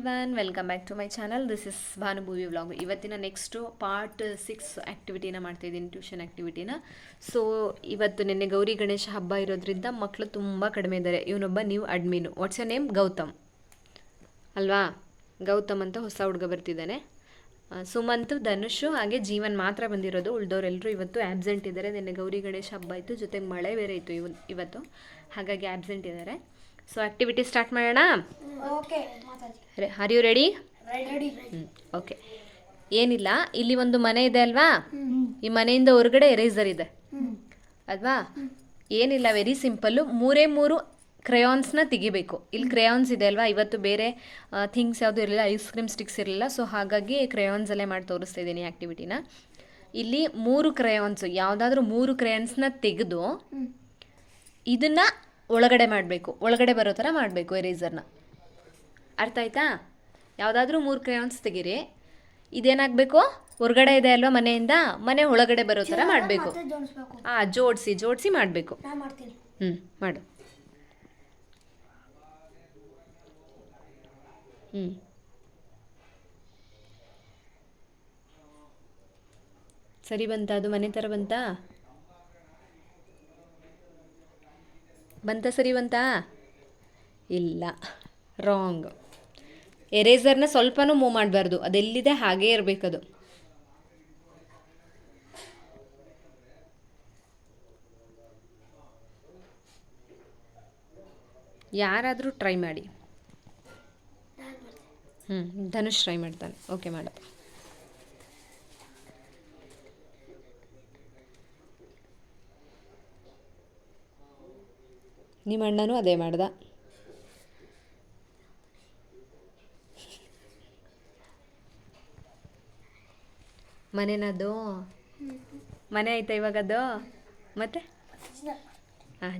Everyone, welcome back to my channel. This is Bhanubhuvi vlog. ಇವತ್ತಿನ next part 6 ಆ್ಯಕ್ಟಿವಿಟಿನ ಮಾಡ್ತಾಯಿದ್ದೀನಿ, tuition ಆ್ಯಕ್ಟಿವಿಟಿನ. So ಇವತ್ತು ನಿನ್ನೆ ಗೌರಿ ಗಣೇಶ ಹಬ್ಬ ಇರೋದ್ರಿಂದ ಮಕ್ಕಳು ತುಂಬ ಕಡಿಮೆ ಇದ್ದಾರೆ. ಇವನೊಬ್ಬ ನ್ಯೂ ಅಡ್ಮಿನು. ವಾಟ್ಸ್ ಯ ನೇಮ್? ಗೌತಮ್ ಅಲ್ವಾ? ಗೌತಮ್ ಅಂತ ಹೊಸ ಹುಡುಗ ಬರ್ತಿದ್ದಾನೆ. ಸುಮಂತ್, ಧನುಷ್ ಹಾಗೆ ಜೀವನ್ ಮಾತ್ರ ಬಂದಿರೋದು. ಉಳಿದವರೆಲ್ಲರೂ ಇವತ್ತು ಆ್ಯಬ್ಸೆಂಟ್ ಇದ್ದಾರೆ. ನಿನ್ನೆ ಗೌರಿ ಗಣೇಶ ಹಬ್ಬ ಇತ್ತು, ಜೊತೆಗೆ ಮಳೆ ಬೇರೆ ಇತ್ತು ಇವತ್ತು, ಹಾಗಾಗಿ ಆ್ಯಬ್ಸೆಂಟ್ ಇದ್ದಾರೆ. ಸೊ ಆ್ಯಕ್ಟಿವಿಟಿ ಸ್ಟಾರ್ಟ್ ಮಾಡೋಣ. Are you ready? ಓಕೆ. ಏನಿಲ್ಲ, ಇಲ್ಲಿ ಒಂದು ಮನೆ ಇದೆ ಅಲ್ವಾ? ಈ ಮನೆಯಿಂದ ಹೊರಗಡೆ ಎರೇಸರ್ ಇದೆ ಅಲ್ವಾ? ಏನಿಲ್ಲ, ವೆರಿ ಸಿಂಪಲ್ಲು. ಮೂರೇ ಕ್ರಯಾನ್ಸ್ನ ತೆಗಿಬೇಕು. ಇಲ್ಲಿ ಕ್ರಯಾನ್ಸ್ ಇದೆ ಅಲ್ವಾ? ಇವತ್ತು ಬೇರೆ ಥಿಂಗ್ಸ್ ಯಾವುದು ಇರಲಿಲ್ಲ, ಐಸ್ ಕ್ರೀಮ್ ಸ್ಟಿಕ್ಸ್ ಇರಲಿಲ್ಲ. ಸೊ ಹಾಗಾಗಿ ಕ್ರಯಾನ್ಸಲ್ಲೇ ಮಾಡಿ ತೋರಿಸ್ತಾ ಇದ್ದೀನಿ ಆ್ಯಕ್ಟಿವಿಟಿನ. ಇಲ್ಲಿ 3 ಕ್ರಯಾನ್ಸು, ಯಾವುದಾದ್ರೂ 3 ಕ್ರಯಾನ್ಸ್ನ ತೆಗೆದು ಇದನ್ನು ಒಳಗಡೆ ಮಾಡಬೇಕು. ಒಳಗಡೆ ಬರೋ ಥರ ಮಾಡಬೇಕು ಎರೇಸರ್ನ. ಅರ್ಥ ಆಯ್ತಾ? ಯಾವುದಾದ್ರೂ 3 ಕ್ರಯಾನ್ಸ್ ತೆಗೀರಿ. ಇದೇನಾಗಬೇಕು? ಹೊರಗಡೆ ಇದೆ ಅಲ್ವಾ ಮನೆಯಿಂದ, ಮನೆ ಒಳಗಡೆ ಬರೋ ಥರ ಮಾಡಬೇಕು. ಜೋಡಿಸಿ ಮಾಡಬೇಕು. ಮಾಡು. ಸರಿ ಬಂತಾ? ಅದು ಮನೆ ಥರ ಬಂತಾ? ಸರಿ ಬಂತಾ? ಇಲ್ಲ, ರಾಂಗ್. ಎರೇಸರ್ನ ಸ್ವಲ್ಪನೂ ಮೂವ್ ಮಾಡಬಾರ್ದು, ಅದೆಲ್ಲಿದೆ ಹಾಗೇ ಇರಬೇಕದು. ಯಾರಾದರೂ ಟ್ರೈ ಮಾಡಿ. ಧನುಷ್ ಟ್ರೈ ಮಾಡ್ತಾನೆ. ಓಕೆ, ಮಾಡು. ನಿಮ್ಮ ಅಣ್ಣನೂ ಅದೇ ಮಾಡ್ದ. ಮನೆನದು ಮನೆ ಆಯ್ತಾ ಇವಾಗದು? ಮತ್ತೆ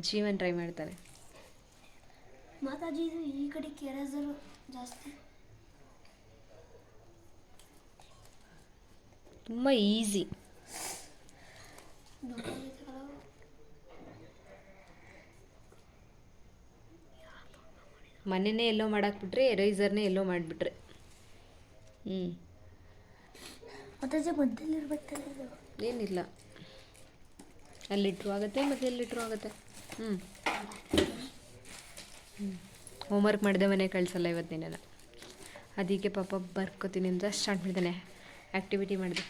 ಜೀವನ್ ಟ್ರೈ ಮಾಡ್ತಾನೆ. ಈ ಕಡೆ ಜಾಸ್ತಿ ತುಂಬ ಈಸಿ. ಮನೆಯೇ ಎಲ್ಲೋ ಮಾಡಾಕ್ಬಿಟ್ರೆ, ಎರೇಸರ್ನೇ ಎಲ್ಲೋ ಮಾಡಿಬಿಟ್ರೆ. ಏನಿಲ್ಲ, ಅಲ್ಲಿಟ್ರು ಆಗುತ್ತೆ, ಮತ್ತೆ ಎಲ್ಲಿಟ್ರು ಆಗುತ್ತೆ. ಹೋಮ್ವರ್ಕ್ ಮಾಡಿದೆ, ಮನೆ ಕಳಿಸಲ್ಲ ಇವತ್ತಿನ. ಅದಕ್ಕೆ ಪಾಪ ಬರ್ಕೋತೀನಿ ಅಂತ ಸ್ಟಾರ್ಟ್ ಮಾಡಿದ್ದಾನೆ. ಆ್ಯಕ್ಟಿವಿಟಿ ಮಾಡಿದೆ.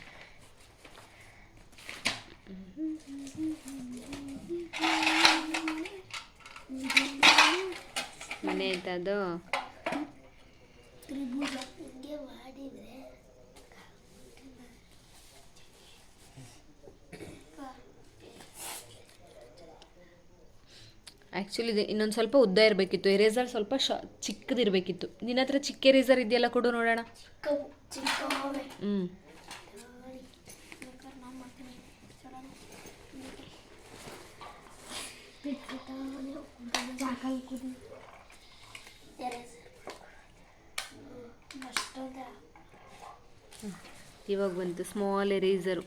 ಮನೆ ಆಯ್ತಾ ಅದು? ಆ್ಯಕ್ಚುಲಿ ಇದು ಇನ್ನೊಂದು ಸ್ವಲ್ಪ ಉದ್ದ ಇರಬೇಕಿತ್ತು. ಎರೇಸರ್ ಸ್ವಲ್ಪ ಚಿಕ್ಕದಿರಬೇಕಿತ್ತು. ನಿನ್ನ ಹತ್ರ ಚಿಕ್ಕ ಎರೇಸರ್ ಇದೆಯಲ್ಲ, ಕೊಡು ನೋಡೋಣ. ಇವಾಗ ಬಂತು ಸ್ಮಾಲ್ ಎರೇಸರು.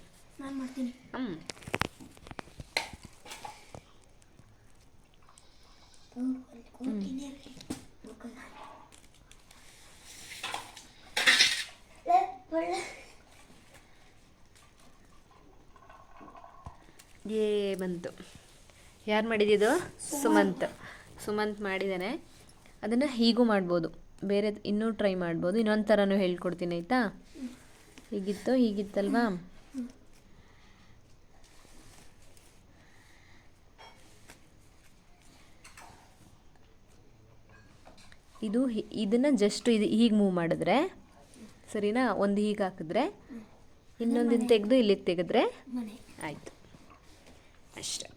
ಬಂತು. ಯಾರು ಮಾಡಿದ್ದು? ಸುಮಂತ್ ಮಾಡಿದ್ದಾನೆ. ಅದನ್ನು ಹೀಗೂ ಮಾಡ್ಬೋದು, ಬೇರೆ ಇನ್ನೂ ಟ್ರೈ ಮಾಡ್ಬೋದು. ಇನ್ನೊಂದು ಥರನೂ ಹೇಳ್ಕೊಡ್ತೀನಿ ಆಯಿತಾ? ಹೀಗಿತ್ತಲ್ವಾ? ಇದನ್ನು ಜಸ್ಟ್ ಹೀಗೆ ಮೂವ್ ಮಾಡಿದ್ರೆ ಸರಿನಾ? ಒಂದು ಹೀಗೆ ಹಾಕಿದ್ರೆ, ಇನ್ನೊಂದಿನ ತೆಗೆದು ಇಲ್ಲಿಗೆ ತೆಗೆದ್ರೆ ಆಯಿತು, ಅಷ್ಟೆ.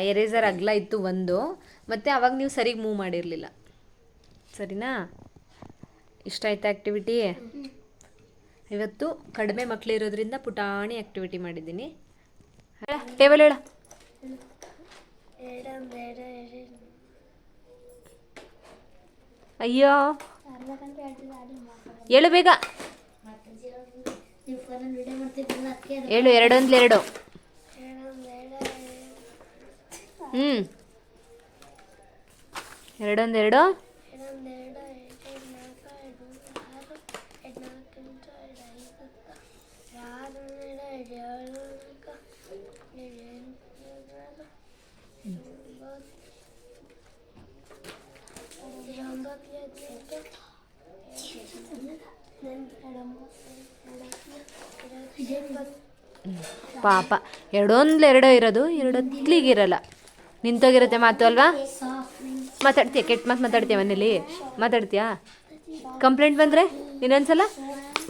ಎರೇಸರ್ ಅಗಲ ಇತ್ತು ಒಂದು, ಮತ್ತು ಅವಾಗ ನೀವು ಸರಿಗೆ ಮೂವ್ ಮಾಡಿರಲಿಲ್ಲ. ಸರಿನಾ? ಇಷ್ಟ ಆಯ್ತಾ ಆ್ಯಕ್ಟಿವಿಟಿ? ಇವತ್ತು ಕಡಿಮೆ ಮಕ್ಕಳಿರೋದ್ರಿಂದ ಪುಟಾಣಿ ಆ್ಯಕ್ಟಿವಿಟಿ ಮಾಡಿದ್ದೀನಿ. ಟೇಬಲ್ ಹೇಳ. ಅಯ್ಯೋ, ಹೇಳು ಬೇಗ. ಹೇಳು, 2 2. ಎರಡೊಂದೆರಡು ಎರಡೊಂದೆರಡು ಎರಡು ನಾಲ್ಕು ಎರಡು ಆರು ಎರಡು ನಾಲ್ಕು ಎಂಟು ಎರಡು ಐದು ಆರು ಎರಡು ಏಳು ನಾಲ್ಕು ಎರಡು ಎಂಟು ಒಂಬತ್ತು ಪಾಪ ಎರಡೊಂದೆರಡು ಇರೋದು ಎರಡೊತ್ಲಿಗಿರಲ್ಲ ನಿಂತೋಗಿರುತ್ತೆ ಮಾತು ಅಲ್ವಾ. ಮಾತಾಡ್ತೀಯ ಕೆಟ್ಟ ಮಾತು ಮಾತಾಡ್ತೀಯ ಮನೇಲಿ ಮಾತಾಡ್ತೀಯಾ? ಕಂಪ್ಲೇಂಟ್ ಬಂದರೆ ಇನ್ನೊಂದ್ಸಲ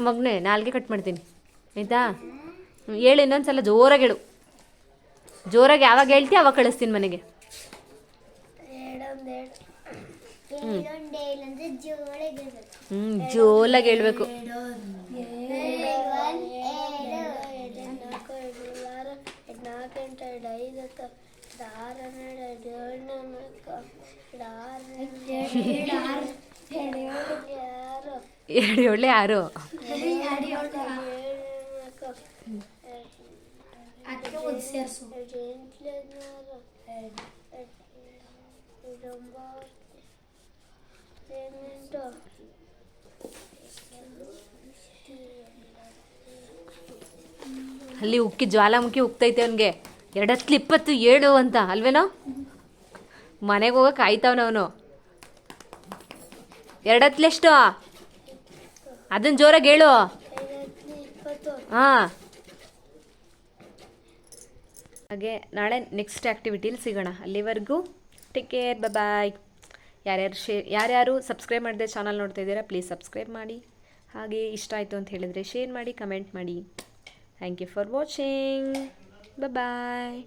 ಮಗನೇ ನಾಲ್ಗೆ ಕಟ್ ಮಾಡ್ತೀನಿ ಆಯಿತಾ? ಹೇಳು ಇನ್ನೊಂದ್ಸಲ ಜೋರಾಗಿ ಹೇಳು. ಜೋರಾಗಿ ಯಾವಾಗ ಹೇಳ್ತೀಯ ಅವಾಗ ಕಳಿಸ್ತೀನಿ ಮನೆಗೆ. ಜೋಲಾಗಿ ಹೇಳ್ಬೇಕು. ಎರಡು ಏಳೆ ಆರು ಅಲ್ಲಿ ಉಕ್ಕಿ ಜ್ವಾಲಾಮುಖಿ ಉಕ್ತೈತೆ ಅವನಿಗೆ. 2:20 ಅಂತ ಅಲ್ವೇನೋ? ಮನೆಗೆ ಹೋಗಕ್ಕೆ ಆಯ್ತವನವನು. 2:ಎಷ್ಟು? ಅದನ್ನ ಜೋರಾಗಿ ಹೇಳು. ಹಾಂ, ಹಾಗೆ ನಾಳೆ ನೆಕ್ಸ್ಟ್ ಆ್ಯಕ್ಟಿವಿಟೀಲಿ ಸಿಗೋಣ. ಅಲ್ಲಿವರೆಗೂ ಟೇಕ್ ಕೇರ್, ಬಾಯ್. ಯಾರ್ಯಾರು ಸಬ್ಸ್ಕ್ರೈಬ್ ಮಾಡಿದೆ ಚಾನಲ್ ನೋಡ್ತಾ ಇದ್ದೀರಾ ಪ್ಲೀಸ್ ಸಬ್ಸ್ಕ್ರೈಬ್ ಮಾಡಿ. ಹಾಗೆ ಇಷ್ಟ ಆಯಿತು ಅಂತ ಹೇಳಿದರೆ ಶೇರ್ ಮಾಡಿ, ಕಮೆಂಟ್ ಮಾಡಿ. Thank you for watching. Bye.